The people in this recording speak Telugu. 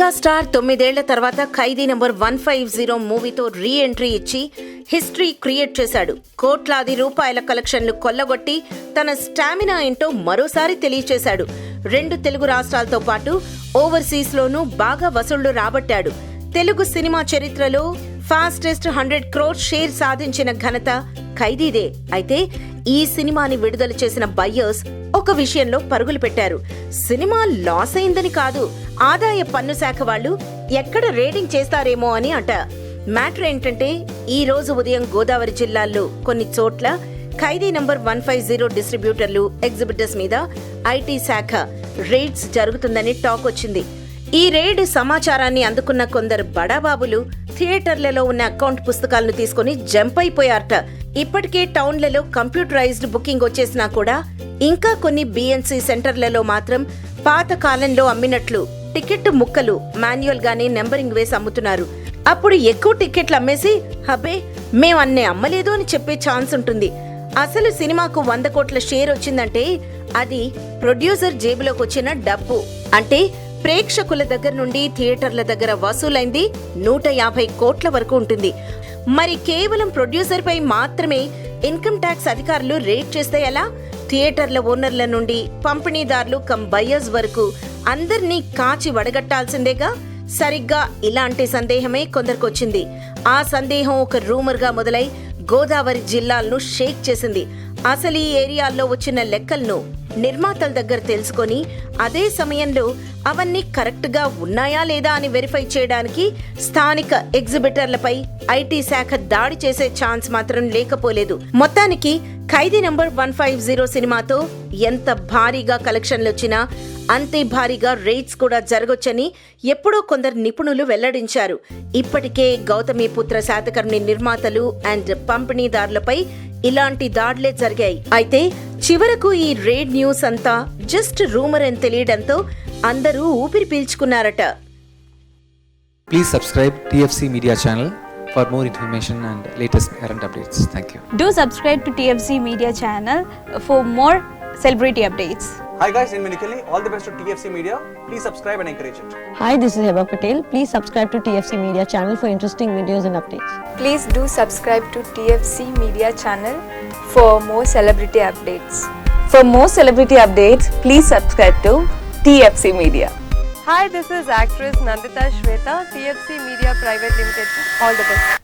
మెగాస్టార్ 9 ఏళ్ల తర్వాత ఖైదీ నంబర్ 150 మూవీతో రీ ఎంట్రీ ఇచ్చి హిస్టరీ క్రియేట్ చేశాడు. కోట్లాది రూపాయల కలెక్షన్లు కొల్లగొట్టి తన స్టామినా ఏంటో మరోసారి తెలియచేశాడు. 2 తెలుగు రాష్ట్రాలతో పాటు ఓవర్సీస్ లోనూ బాగా వసూళ్లు రాబట్టాడు. తెలుగు సినిమా చరిత్రలో ఫాస్టెస్ట్ 100 crore షేర్ సాధించిన ఘనత ఖైదీదే. అయితే ఈ సినిమాని విడుదల చేసిన బయ్యర్స్ ఒక విషయంలో పరుగులు పెట్టారు. సినిమా లాస్ అయిందని కాదు, ఆదాయ పన్ను శాఖ వాళ్ళు ఎక్కడ రేటింగ్ చేస్తారేమో అని అట. మ్యాటర్ ఏంటంటే ఈ రోజు ఉదయం గోదావరి జిల్లాల్లో కొన్ని చోట్ల ఖైదీ నంబర్ 150 డిస్ట్రిబ్యూటర్లు, ఎగ్జిబిటర్స్ మీద ఐటీ శాఖ రేడ్స్ జరుగుతుందని టాక్ వచ్చింది. ఈ రేడ్ సమాచారాన్ని అందుకున్న కొందరు బడాబాబులు థియేటర్లలో ఉన్న అకౌంట్ పుస్తకాలను తీసుకుని జంప్ అయిపోయారట. ఇప్పటికే టౌన్లలో కంప్యూటరైజ్డ్ బుకింగ్ వచ్చేసినా కూడా ఇంకా కొన్ని బిఎన్సి సెంటర్లలో మాత్రం పాత కాలంలో అమ్మినట్లు టికెట్ ముక్కలు మాన్యువల్ గానే నెంబరింగ్ వేసి అమ్ముతున్నారు. అప్పుడు ఎక్కువ టికెట్లు అమ్మేసి హబ్బే మేం అన్నే అమ్మలేదు అని చెప్పే ఛాన్స్ ఉంటుంది. అసలు సినిమాకు 100 కోట్ల షేర్ వచ్చిందంటే అది ప్రొడ్యూసర్ జేబులోకి వచ్చిన డబ్బు. అంటే ప్రేక్షకుల దగ్గర నుండి థియేటర్ల దగ్గర వసూలైంది 150 కోట్ల వరకు ఉంటుంది. మరి కేవలం ప్రొడ్యూసర్ పై మాత్రమే ఇన్కమ్ ట్యాక్స్ అధికారులు రేట్ చేస్తే ఎలా? థియేటర్ల ఓనర్ల నుండి పంపిణీదారులు కమ్ బయ్యర్స్ వరకు అందర్నీ కాచి వడగట్టాల్సిందేగా. సరిగ్గా ఇలాంటి సందేహమే కొందరికొచ్చింది. ఆ సందేహం ఒక రూమర్ గా మొదలై గోదావరి జిల్లాలను షేక్ చేసింది. అసలు ఈ ఏరియాల్లో వచ్చిన లెక్కలను నిర్మాతల దగ్గర తెలుసుకొని అదే సమయంలో అవన్నీ కరెక్ట్ గా ఉన్నాయా లేదా అని వెరిఫై చేయడానికి స్థానిక ఎగ్జిబిటర్లపై ఐటీ శాఖ దాడి చేసే ఛాన్స్ మాత్రం లేకపోలేదు. మొత్తానికి ఖైదీ నంబర్ 150 సినిమాతో ఎంత భారీగా కలెక్షన్లు వచ్చినా అంతే భారీగా రేట్స్ కూడా జరగొచ్చని ఎప్పుడో కొందరు నిపుణులు వెల్లడించారు. ఇప్పటికే గౌతమిపుత్ర శాతకర్ణి నిర్మాతలు అండ్ పంపిణీదారులపై ఇలాంటి దాడులే జరిగాయి. అయితే చివరకు ఈ రేడ్ న్యూస్ అంతా జస్ట్ రూమర్ అని తెలియడంతో అందరూ ఊపిరి పీల్చుకున్నారట. Please subscribe TFC Media channel for more information and latest current updates. Thank you. Do subscribe to TFC Media channel for more celebrity updates. Hi guys, in Minikali, all the best to TFC Media. Please subscribe and encourage it. Hi, this is Heba Patel. Please subscribe to TFC Media channel for interesting videos and updates. Please do subscribe to TFC Media channel for more celebrity updates. For more celebrity updates, please subscribe to TFC Media. Hi, this is actress Nandita Shweta, TFC Media Private Limited. All the best.